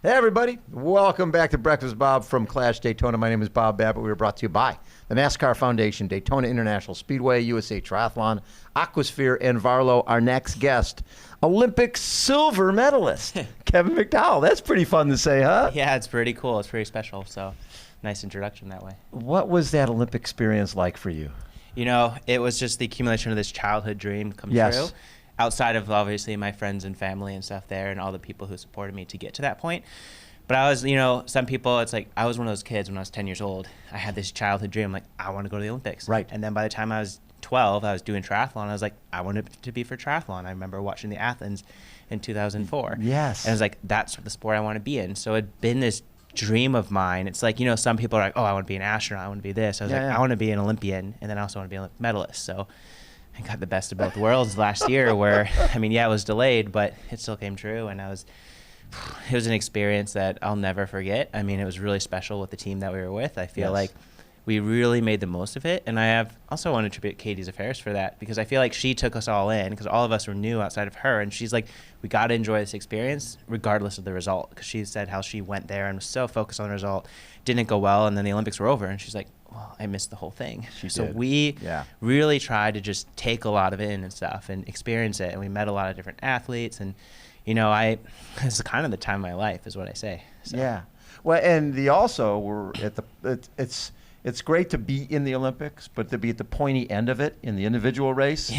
Hey, everybody. Welcome back to Breakfast Bob from Clash Daytona. My name is Bob Babbitt. We were brought to you by the NASCAR Foundation, Daytona International Speedway, USA Triathlon, Aquasphere, and Varlo. Our next guest, Olympic silver medalist, Kevin McDowell. That's pretty fun to say, huh? Yeah, it's pretty cool. It's pretty special. So nice introduction that way. What was that Olympic experience like for you? You know, it was just the accumulation of this childhood dream come true. Outside of obviously my friends and family and stuff there and all the people who supported me to get to that point. But I was, you know, some people, it's like I was one of those kids when I was 10 years old. I had this childhood dream, like, I want to go to the Olympics. Right. And then by the time I was 12, I was doing triathlon. I was like, I wanted to be for triathlon. I remember watching the Athens in 2004. Yes. And I was like, that's the sport I want to be in. So it'd been this dream of mine. It's like, you know, some people are like, oh, I want to be an astronaut. I want to be this. I was I want to be an Olympian. And then I also want to be an Olympic medalist. So I got the best of both worlds last year where, I mean, yeah, it was delayed, but it still came true. And it was an experience that I'll never forget. I mean, it was really special with the team that we were with. I feel like we really made the most of it. And I also want to attribute Katie's Affairs for that, because I feel like she took us all in, because all of us were new outside of her. And she's like, we got to enjoy this experience regardless of the result, because she said how she went there and was so focused on the result. Didn't go well, and then the Olympics were over. And she's like, well, I missed the whole thing. So we really tried to just take a lot of it in and stuff and experience it. And we met a lot of different athletes. And, you know, it's kind of the time of my life is what I say. So. Yeah. Well, and we're at it's great to be in the Olympics, but to be at the pointy end of it in the individual race,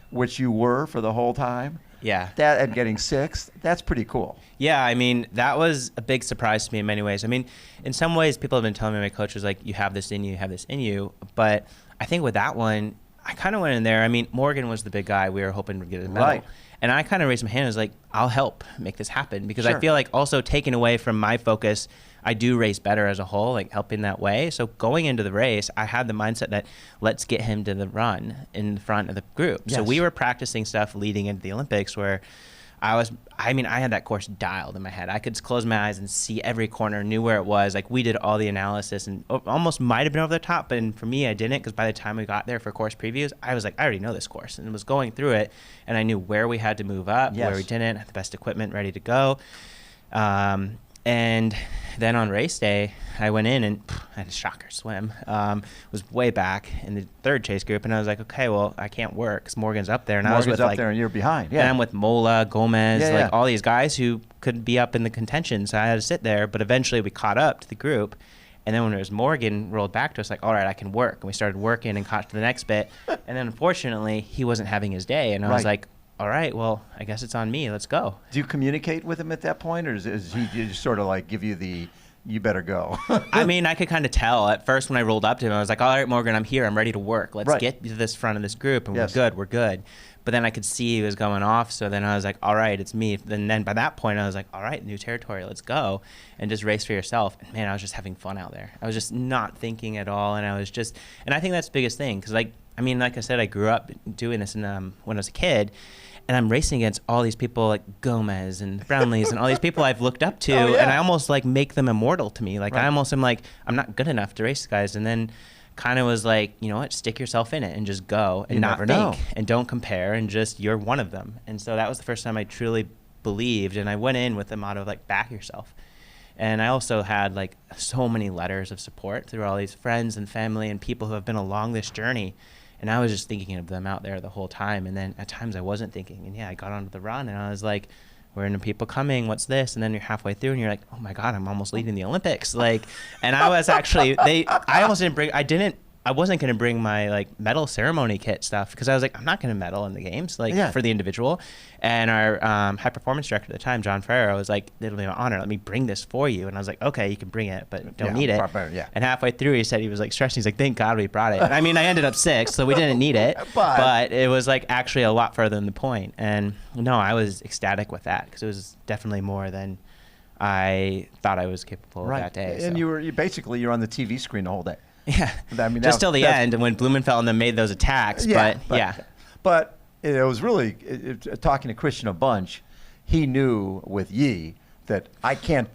which you were for the whole time. Yeah. That and getting sixth, that's pretty cool. Yeah, I mean, that was a big surprise to me in many ways. I mean, in some ways, people have been telling me, my coach was like, you have this in you, you have this in you. But I think with that one, I kind of went in there. I mean, Morgan was the big guy. We were hoping to get a medal. Right. And I kind of raised my hand and was like, I'll help make this happen. Because I feel like also taking away from my focus, I do race better as a whole, like helping that way. So going into the race, I had the mindset that let's get him to the run in front of the group. Yes. So we were practicing stuff leading into the Olympics where I had that course dialed in my head. I could close my eyes and see every corner, knew where it was. Like we did all the analysis and almost might have been over the top, but for me, I didn't, because by the time we got there for course previews, I was like, I already know this course, and was going through it, and I knew where we had to move up, where we didn't, had the best equipment ready to go. And then on race day, I went in and I had a shocker swim. Was way back in the third chase group, and I was like, okay, well, I can't work because Morgan's up there. And Morgan's I was with up there, and you're behind. Yeah. And I'm with Mola, Gomez, all these guys who could be up in the contention. So I had to sit there. But eventually, we caught up to the group. And then when it was Morgan rolled back to us, like, all right, I can work. And we started working and caught to the next bit. And then unfortunately, he wasn't having his day, and I was like, all right, well, I guess it's on me. Let's go. Do you communicate with him at that point, or is he just sort of like give you the, you better go? I mean, I could kind of tell at first when I rolled up to him. I was like, all right, Morgan, I'm here. I'm ready to work. Let's get to this front of this group, and we're good. But then I could see he was going off, so then I was like, all right, it's me. And then by that point, I was like, all right, new territory, let's go, and just race for yourself. And man, I was just having fun out there. I was just not thinking at all, and I think that's the biggest thing, because like I said, I grew up doing this when I was a kid. And I'm racing against all these people like Gomez and Brownlees and all these people I've looked up to, and I almost like make them immortal to me. Like I almost am like, I'm not good enough to race guys. And then kind of was like, you know what, stick yourself in it and just go and not think and don't compare, and just you're one of them. And so that was the first time I truly believed, and I went in with the motto of like, back yourself. And I also had like so many letters of support through all these friends and family and people who have been along this journey. And I was just thinking of them out there the whole time. And then at times I wasn't thinking. And I got onto the run and I was like, where are the people coming? What's this? And then you're halfway through and you're like, oh my God, I'm almost leading the Olympics. Like, and I was actually, I wasn't going to bring my like medal ceremony kit stuff, because I was like, I'm not going to medal in the games for the individual. And our high performance director at the time, John Ferrer, was like, it'll be an honor. Let me bring this for you. And I was like, okay, you can bring it, but don't need it. And halfway through, he said he was like stressing. He's like, thank God we brought it. I mean, I ended up sixth, so we didn't need it, but it was like actually a lot further than the point. And no, I was ecstatic with that, because it was definitely more than I thought I was capable of that day. And you're on the TV screen the whole day. Yeah, I mean, just till the end, and when Blumenfeld and them made those attacks. But it was really talking to Christian a bunch. He knew with Yi that I can't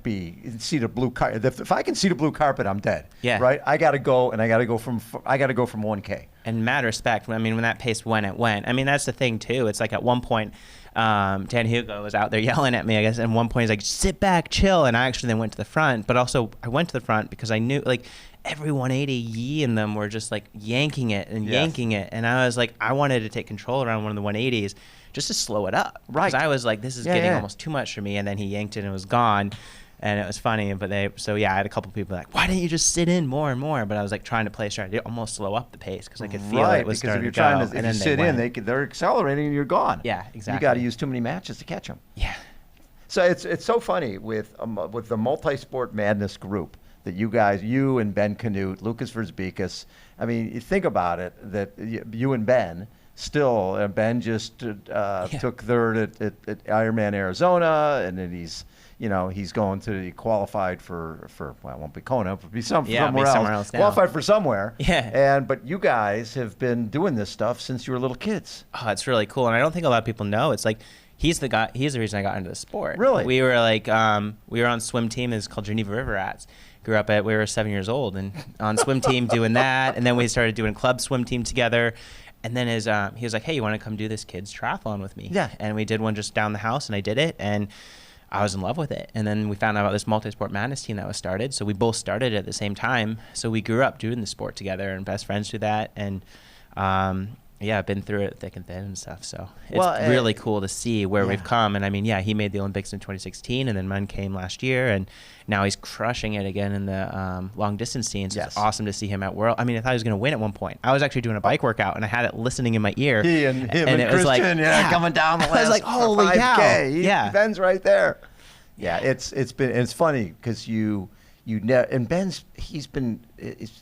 see the blue carpet. If I can see the blue carpet, I'm dead. Yeah. Right. I got to go, and I got to go from 1K. And mad respect. I mean, when that pace went, it went. I mean, that's the thing too. It's like at one point, Dan Hugo was out there yelling at me, I guess. And one point he's like, sit back, chill. And I actually then went to the front. But also I went to the front because I knew like every 180, Yi and them were just like yanking it and yanking it. And I was like, I wanted to take control around one of the 180s just to slow it up. Right. Because I was like, this is getting almost too much for me. And then he yanked it and it was gone. And it was funny, but I had a couple people like, why didn't you just sit in more and more? But I was like trying to play strategy, almost slow up the pace because I could feel it was starting to go. If you sit in, they're accelerating and you're gone. Yeah, exactly. You got to use too many matches to catch them. Yeah. So it's so funny with the Multi-Sport Madness group that you and Ben Kanute, Lucas Verzbikas. I mean, you think about it, that you and Ben still, Ben just took third at Ironman Arizona, and then he's going to be qualified for well, it won't be Kona, but be somewhere else. Qualified for somewhere. Yeah. But you guys have been doing this stuff since you were little kids. Oh, it's really cool, and I don't think a lot of people know. It's like he's the guy. He's the reason I got into the sport. Really? We were like we were on swim team. It's called Geneva River Rats. Grew up we were 7 years old and on swim team doing that, and then we started doing club swim team together. And then he was like, hey, you want to come do this kids triathlon with me? Yeah. And we did one just down the house, and I did it, and I was in love with it. And then we found out about this Multi-Sport Madness team that was started. So we both started at the same time. So we grew up doing the sport together and best friends through that. And I've been through it thick and thin and stuff. So it's really cool to see where we've come. And I mean, he made the Olympics in 2016, and then Mun came last year, and now he's crushing it again in the long distance scene. So it's awesome to see him at World. I mean, I thought he was going to win at one point. I was actually doing a bike workout, and I had it listening in my ear. Him and it Christian, was like, coming down the last I was like, holy 5K. cow. Ben's right there. Yeah, it's funny because and Ben's he's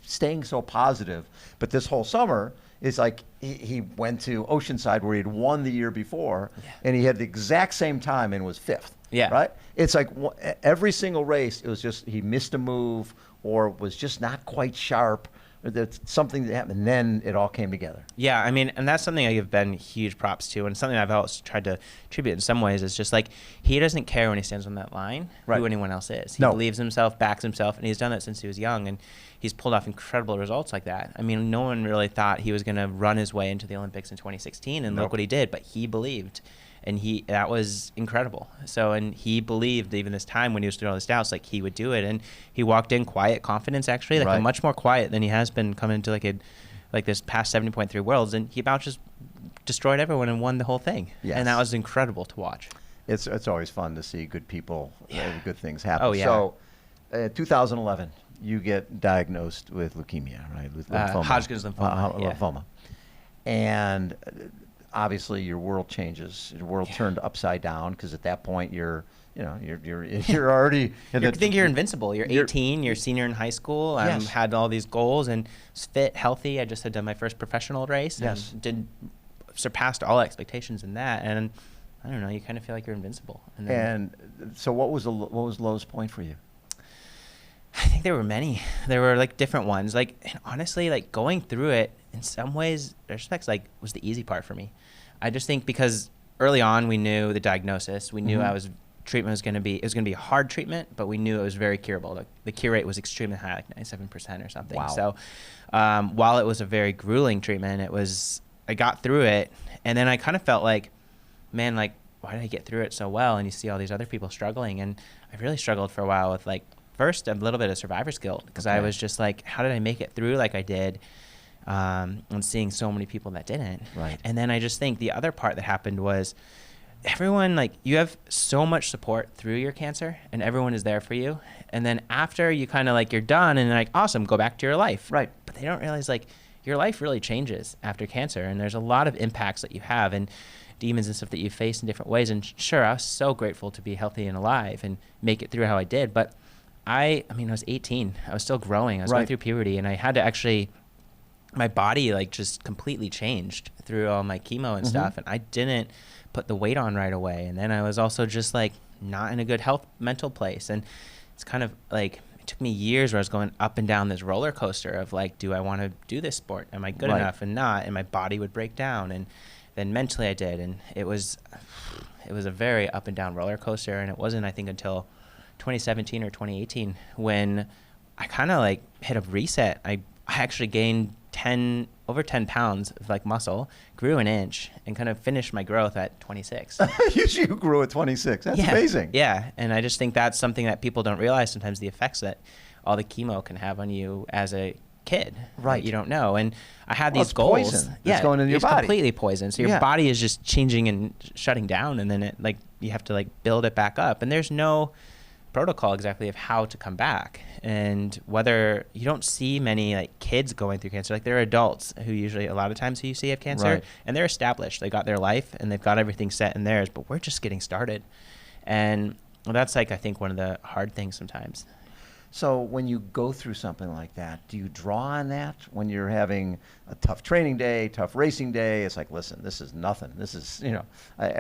staying so positive, but this whole summer is like he went to Oceanside where he had won the year before, and he had the exact same time and was fifth. Yeah. Right? It's like every single race, it was just he missed a move or was just not quite sharp. Or that's something that happened, and then it all came together. Yeah, I mean, and that's something I give Ben huge props to, and something I've always tried to attribute in some ways is just like he doesn't care when he stands on that line who anyone else is. He believes himself, backs himself, and he's done that since he was young, and he's pulled off incredible results like that. I mean, no one really thought he was going to run his way into the Olympics in 2016, and look what he did, but he believed. And that was incredible. So, and he believed even this time when he was through all his doubts, like he would do it. And he walked in quiet confidence, actually, like much more quiet than he has been coming into like this past 70.3 Worlds. And he about just destroyed everyone and won the whole thing. Yes. And that was incredible to watch. It's always fun to see good people, good things happen. Oh, yeah. So, 2011, you get diagnosed with leukemia, right? With lymphoma. Hodgkin's lymphoma. Lymphoma. And obviously, your world changes. Your world turned upside down because at that point you're already. You think you're invincible. You're 18. You're senior in high school. I had all these goals and was fit, healthy. I just had done my first professional race. And surpassed all expectations in that. And I don't know. You kind of feel like you're invincible. And so, what was the lowest point for you? I think there were many. There were like different ones. Like, and honestly, like going through it in some ways, respects, like was the easy part for me. I just think because early on we knew the diagnosis. We knew treatment was going to be a hard treatment, but we knew it was very curable. Like the cure rate was extremely high, like 97% or something. Wow. So while it was a very grueling treatment, I got through it, and then I kind of felt like, man, like why did I get through it so well? And you see all these other people struggling, and I really struggled for a while with like first a little bit of survivor's guilt because I was just like, how did I make it through like I did? And seeing so many people that didn't. Right. And then I just think the other part that happened was everyone, like you have so much support through your cancer and everyone is there for you. And then after you kind of like, you're done and like, awesome, go back to your life. Right. But they don't realize like your life really changes after cancer. And there's a lot of impacts that you have and demons and stuff that you face in different ways. And sure, I was so grateful to be healthy and alive and make it through how I did. But I mean, I was 18. I was still growing. I was going through puberty and I had to actually, my body like just completely changed through all my chemo and stuff. And I didn't put the weight on right away. And then I was also just like not in a good mental place. And it's kind of like, it took me years where I was going up and down this roller coaster of like, do I want to do this sport? Am I good enough and not? And my body would break down. And then mentally I did. And it was a very up and down roller coaster. And it wasn't, I think, until 2017 or 2018 when I kind of like hit a reset. I actually gained over 10 pounds of like muscle, grew an inch, and kind of finished my growth at 26. You grew at 26. That's amazing. Yeah, and I just think that's something that people don't realize sometimes, the effects that all the chemo can have on you as a kid. Right. You don't know. And I had these goals. Poison. Yeah, it's going into your body. It's completely poison. So your body is just changing and shutting down, and then you have to like build it back up. And there's no protocol exactly of how to come back. And whether you don't see many like kids going through cancer, like there are adults who usually a lot of times who you see have cancer, and they're established. They got their life and they've got everything set in theirs, but we're just getting started. And that's like, I think one of the hard things sometimes. So when you go through something like that, do you draw on that when you're having a tough training day, tough racing day? It's like, listen, this is nothing. This is,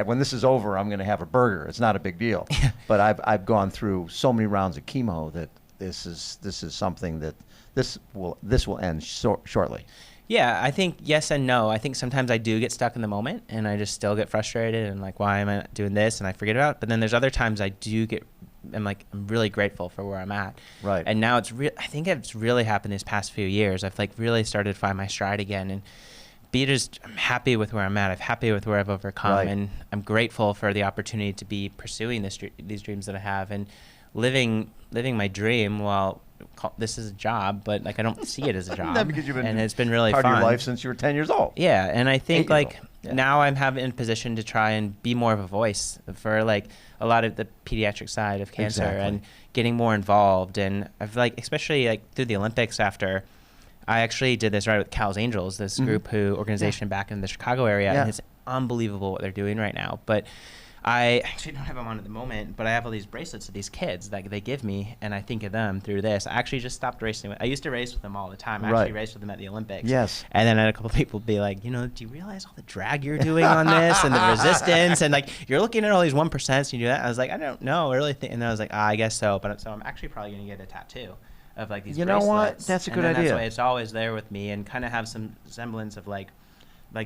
when this is over, I'm going to have a burger. It's not a big deal. But I've gone through so many rounds of chemo that this is something that this will end shortly. Yeah, I think yes and no. I think sometimes I do get stuck in the moment and I just still get frustrated and like, why am I not doing this? And I forget about it. But then there's other times I'm really grateful for where I'm at. Right. And now I think it's really happened these past few years. I've like really started to find my stride again and I'm happy with where I'm at. I'm happy with where I've overcome, and I'm grateful for the opportunity to be pursuing these dreams that I have and living my dream while this is a job, but like I don't see it as a job. Because you've been and it's been really part fun. of your life since you were 10 years old. Yeah, and I think now I'm in a position to try and be more of a voice for like a lot of the pediatric side of cancer and getting more involved. And I've like, especially like through the Olympics after, I actually did this with Cal's Angels, this organization back in the Chicago area, and it's unbelievable what they're doing right now. But I actually don't have them on at the moment, but I have all these bracelets of these kids that they give me, and I think of them through this. I actually just stopped racing. I used to race with them all the time. I actually raced with them at the Olympics. Yes. And then I had a couple of people be like, do you realize all the drag you're doing on this and the resistance? And like, you're looking at all these 1%, and you do that. I was like, I don't know. I really think. And I was like, I guess so. So I'm actually probably going to get a tattoo of like these bracelets. You know what? That's a good idea. That's why it's always there with me and kind of have some semblance of like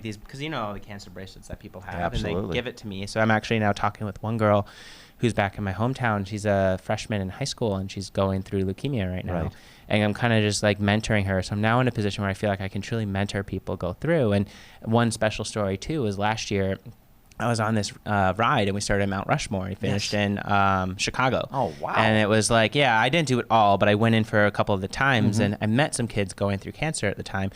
these, because the cancer bracelets that people have, and they give it to me. So I'm actually now talking with one girl who's back in my hometown. She's a freshman in high school, and she's going through leukemia right now. And I'm kind of just like mentoring her. So I'm now in a position where I feel like I can truly mentor people go through. And one special story too is last year I was on this ride, and we started at Mount Rushmore. We finished in Chicago. Oh, wow. And it was like, I didn't do it all, but I went in for a couple of the times, and I met some kids going through cancer at the time.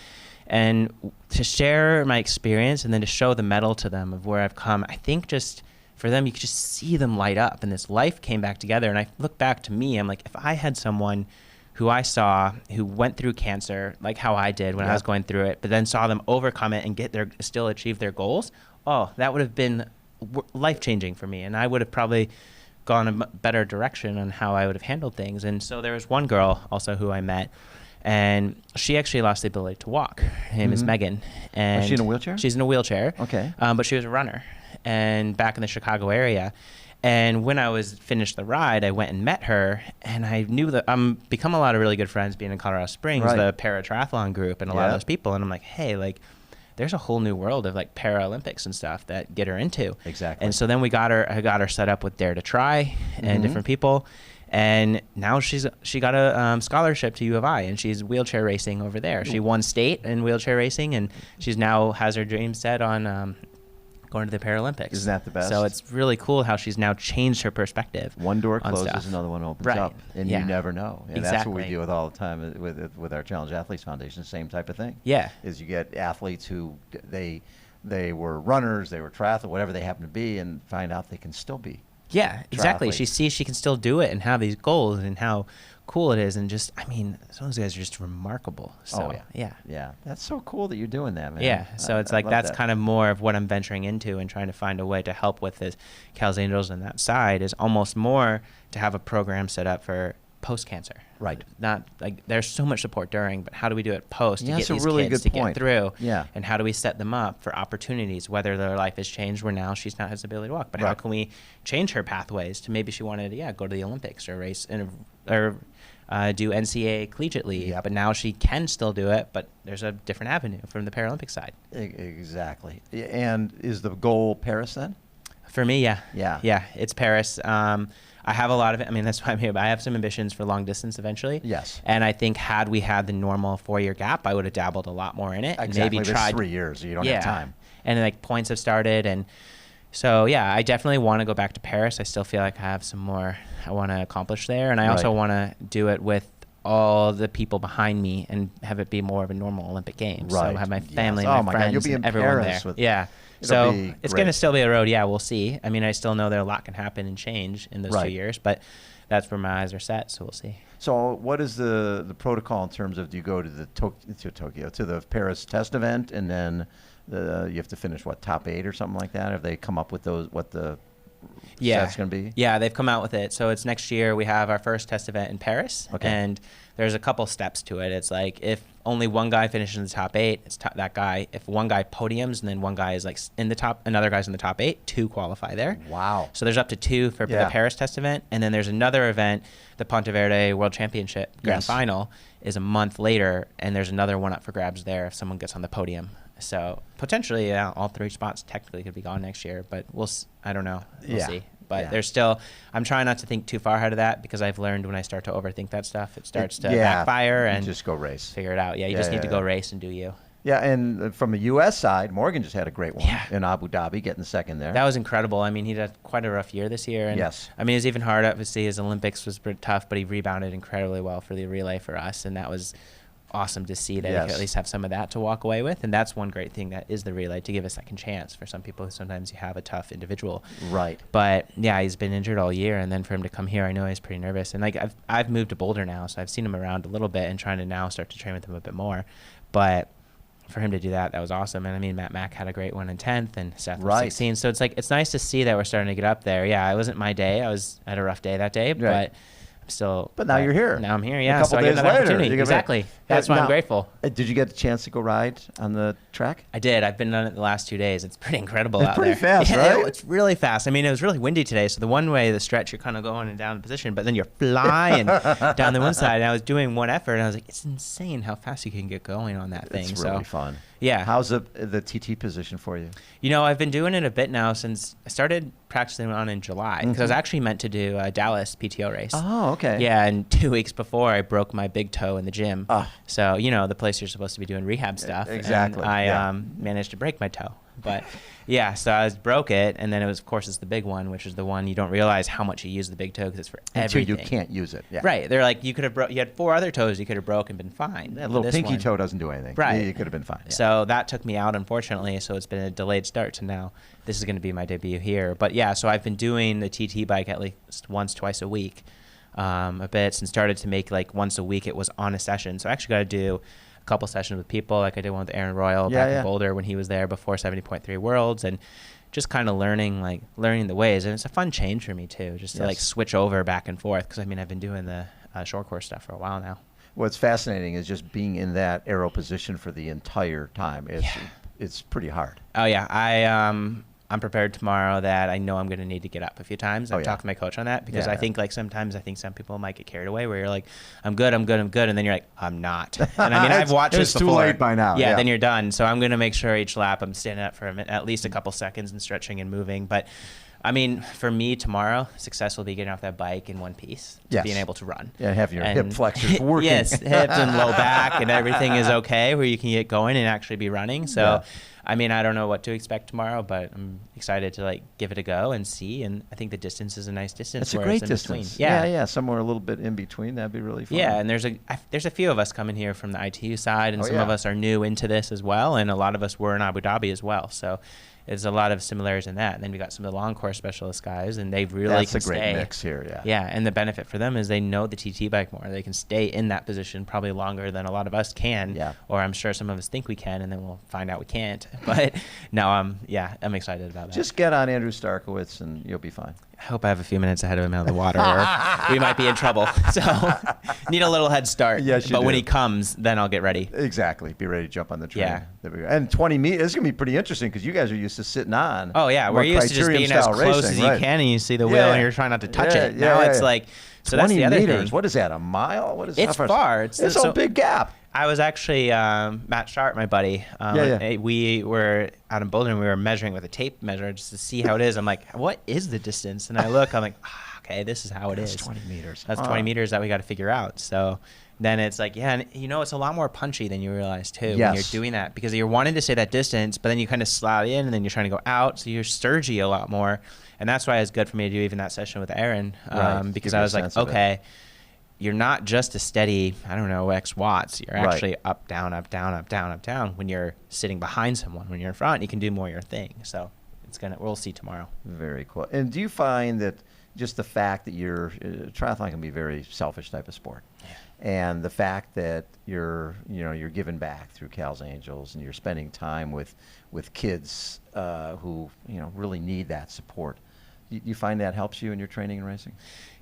And to share my experience and then to show the medal to them of where I've come, I think just for them, you could just see them light up, and this life came back together. And I look back to me, I'm like, if I had someone who I saw who went through cancer like how I did when I was going through it, but then saw them overcome it and still achieve their goals, that would have been life-changing for me. And I would have probably gone a better direction on how I would have handled things. And so there was one girl also who I met, and she actually lost the ability to walk. Her name is Megan. And is she in a wheelchair? She's in a wheelchair. Okay. But she was a runner, and back in the Chicago area. And when I finished the ride, I went and met her, and I knew that I'm become a lot of really good friends being in Colorado Springs, the para triathlon group, and a lot of those people. And I'm like, hey, like, there's a whole new world of like Paralympics and stuff that get her into. Exactly. And so then I got her set up with Dare to Try and different people. And now she got a scholarship to U of I, and she's wheelchair racing over there. She won state in wheelchair racing, and she's now has her dream set on going to the Paralympics. Isn't that the best? So it's really cool how she's now changed her perspective. One door closes, another one opens up, and you never know. And exactly. That's what we deal with all the time with our Challenge Athletes Foundation. Same type of thing. Yeah. Is you get athletes who they were runners, they were triathletes, whatever they happen to be, and find out they can still be. Yeah, exactly. Triathletes. She sees she can still do it and have these goals and how cool it is, and just, I mean, some of those guys are just remarkable. So, yeah. That's so cool that you're doing that, man. Yeah, so it's like that's kind of more of what I'm venturing into and trying to find a way to help with this Cal's Angels and that side is almost more to have a program set up for post-cancer. Right. Not like there's so much support during, but how do we do it post to get that's a these really kids good to point. get through? Yeah. And how do we set them up for opportunities, whether their life has changed where now she's not has the ability to walk, but how can we change her pathways to maybe she wanted to go to the Olympics or race or do NCAA collegiately, but now she can still do it, but there's a different avenue from the Paralympic side. Exactly. And is the goal Paris then? For me, yeah. Yeah. Yeah, it's Paris. I have a lot of it. I mean, that's why I'm here. But I have some ambitions for long distance eventually. Yes. And I think had we had the normal 4-year gap, I would have dabbled a lot more in it. Exactly. And maybe tried 3 years. You don't have time. And like points have started. And so, yeah, I definitely want to go back to Paris. I still feel like I have some more I want to accomplish there. And I also want to do it with all the people behind me and have it be more of a normal Olympic Games. Right. So have my family, yes. my friends, God. You'll be in everyone Paris there. Yeah. So it's going to still be a road. Yeah, we'll see. I mean, I still know that a lot can happen and change in those 2 years, but that's where my eyes are set. So we'll see. So what is the protocol in terms of, do you go to the to the Paris test event and then you have to finish top 8 or something like that? Have they come up with what the set's going to be? Yeah, they've come out with it. So it's next year. We have our first test event in Paris, and there's a couple steps to it. It's like if only one guy finishes in the top 8, it's that guy. If one guy podiums and then one guy is like in the top, another guy's in the top 8, 2 qualify there. Wow. So there's up to 2 for the Paris test event, and then there's another event, the Ponteverde World Championship Grand Final is a month later, and there's another one up for grabs there if someone gets on the podium. So potentially, all 3 spots technically could be gone next year, but I don't know. We'll see. But there's still, I'm trying not to think too far ahead of that, because I've learned when I start to overthink that stuff, it starts to backfire and just go race. Figure it out. Yeah, you just need to go race and do you. Yeah, and from the U.S. side, Morgan just had a great one in Abu Dhabi, getting second there. That was incredible. I mean, he had quite a rough year this year. And I mean, it was even hard. Obviously, his Olympics was pretty tough, but he rebounded incredibly well for the relay for us, and that was awesome to see that he could at least have some of that to walk away with. And that's one great thing that is the relay, to give a second chance for some people who sometimes you have a tough individual. Right. But yeah, he's been injured all year, and then for him to come here, I know he's pretty nervous. And like I've moved to Boulder now, so I've seen him around a little bit and trying to now start to train with him a bit more. But for him to do that was awesome. And I mean, Matt Mack had a great one in 10th and Seth was 16. So it's like, it's nice to see that we're starting to get up there. Yeah, it wasn't my day. I had a rough day that day, but but now you're here. Now I'm here, yeah. A couple days later. Exactly. That's why I'm grateful. Did you get a chance to go ride on the track? I did. I've been on it the last 2 days. It's pretty incredible out there. It's pretty fast, right? It's really fast. I mean, it was really windy today, so the one way, the stretch, you're kind of going and down the position, but then you're flying down the one side. And I was doing one effort, and I was like, it's insane how fast you can get going on that thing. It's really fun. Yeah. How's the TT position for you? You know, I've been doing it a bit now since I started practicing on in July, because I was actually meant to do a Dallas PTO race. Oh, okay. Yeah, and 2 weeks before, I broke my big toe in the gym. So, you know, the place you're supposed to be doing rehab stuff. Exactly. And I managed to break my toe. But yeah, so I broke it, and then it was, of course, it's the big one, which is the one you don't realize how much you use the big toe, because it's for everything. Until you can't use it. Yeah. Right. They're like, you had 4 other toes you could have broken and been fine. That little pinky toe doesn't do anything. Right. You could have been fine. Yeah. So that took me out, unfortunately, so it's been a delayed start to now. This is going to be my debut here. But yeah, so I've been doing the TT bike at least once, twice a week a bit, and started to make like once a week it was on a session. So I actually got to do a couple sessions with people, like I did one with Aaron Royal back in Boulder when he was there before 70.3 Worlds, and just kind of learning the ways. And it's a fun change for me too, just to like switch over back and forth, because I mean, I've been doing the short course stuff for a while now. What's fascinating is just being in that aero position for the entire time. It's pretty hard. Oh yeah, I'm prepared tomorrow that I know I'm going to need to get up a few times. I've talked to my coach on that, because I think like sometimes some people might get carried away where you're like, I'm good, and then you're like, I'm not. And I mean, I've watched this before. It's too late by now. Yeah, then you're done. So I'm going to make sure each lap I'm standing up for at least a couple seconds and stretching and moving. But I mean, for me tomorrow, success will be getting off that bike in one piece, being able to run. Yeah, having your hip flexors working. Yes, hips and low back and everything is okay, where you can get going and actually be running. So, I mean, I don't know what to expect tomorrow, but I'm excited to like give it a go and see. And I think the distance is a nice distance. It's a great distance. Yeah, somewhere a little bit in between. That'd be really fun. Yeah, and there's a few of us coming here from the ITU side, and some of us are new into this as well, and a lot of us were in Abu Dhabi as well. So there's a lot of similarities in that. And then we got some of the long course specialist guys, and they really That's a great mix here, Yeah, and the benefit for them is they know the TT bike more. They can stay in that position probably longer than a lot of us can, or I'm sure some of us think we can, and then we'll find out we can't. But no, I'm excited about that. Just get on Andrew Starkowitz, and you'll be fine. I hope I have a few minutes ahead of him out of the water, or we might be in trouble. So need a little head start. Yes, you do. When he comes, then I'll get ready. Exactly. Be ready to jump on the train. Yeah. And 20 meters, it's going to be pretty interesting, because you guys are used to sitting on. Oh, yeah. We're used to just being as close as you can, and you see the wheel, and you're trying not to touch it. Now it's like, so that's the other meters. thing. What is that, a mile? What is It's far. It's a big gap. I was actually Matt Sharp, my buddy. We were out in Boulder and we were measuring with a tape measure just to see how it is. I'm like, what is the distance? And I look, I'm like, okay, this is how it is. That's 20 meters. That's 20 meters that we got to figure out. So then it's like, yeah, and it's a lot more punchy than you realize too when you're doing that, because you're wanting to stay that distance, but then you kind of slide in and then you're trying to go out. So you're sturgy a lot more. And that's why it's good for me to do even that session with Aaron, because I was like, okay, you're not just a steady, I don't know, X watts. You're actually up, down, up, down, up, down, up, down. When you're sitting behind someone, when you're in front, you can do more your thing. So we'll see tomorrow. Very cool. And do you find that just the fact that triathlon can be a very selfish type of sport, and the fact that you're giving back through Cal's Angels and you're spending time with kids who really need that support, you find that helps you in your training and racing?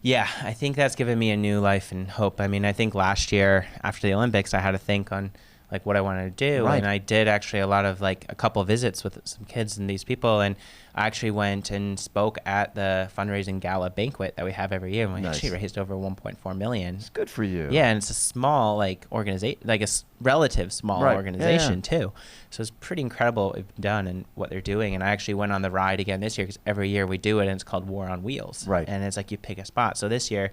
Yeah, I think that's given me a new life and hope. I mean, I think last year after the Olympics, I had to think on like what I wanted to do. And I did actually a couple of visits with some kids and these people. And I actually went and spoke at the fundraising gala banquet that we have every year. And we actually raised over 1.4 million. It's good for you. Yeah, and it's a small organization, like a relative small organization too. So it's pretty incredible what we've done and what they're doing. And I actually went on the ride again this year, because every year we do it, and it's called War on Wheels. Right. And it's like you pick a spot. So this year,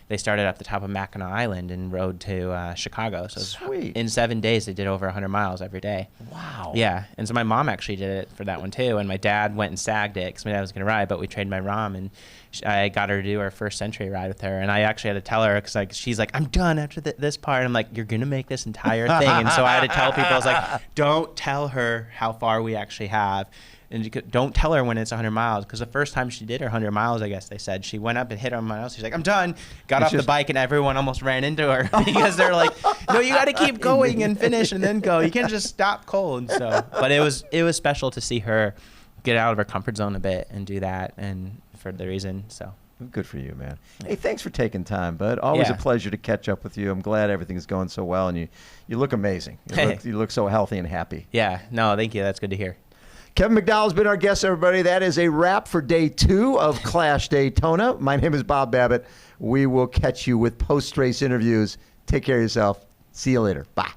they started at the top of Mackinac Island and rode to Chicago. So sweet. In 7 days, they did over 100 miles every day. Wow. Yeah. And so my mom actually did it for that one too. And my dad went and sagged it because my dad was going to ride, but we traded my mom, and I got her to do our first century ride with her. And I actually had to tell her, because she's like, I'm done after this part. And I'm like, you're going to make this entire thing. And so I had to tell people, I was like, don't tell her how far we actually have. And don't tell her when it's 100 miles, because the first time she did her 100 miles, I guess they said, she went up and hit 100 miles. She's like, I'm done. Got off the bike, and everyone almost ran into her because they're like, no, you got to keep going and finish and then go. You can't just stop cold. So, but it was special to see her get out of her comfort zone a bit and do that, and for the reason. So. Good for you, man. Hey, thanks for taking time, bud. Always a pleasure to catch up with you. I'm glad everything's going so well, and you look amazing. You look so healthy and happy. Yeah. No, thank you. That's good to hear. Kevin McDowell has been our guest, everybody. That is a wrap for day 2 of CLASH Daytona. My name is Bob Babbitt. We will catch you with post-race interviews. Take care of yourself. See you later. Bye.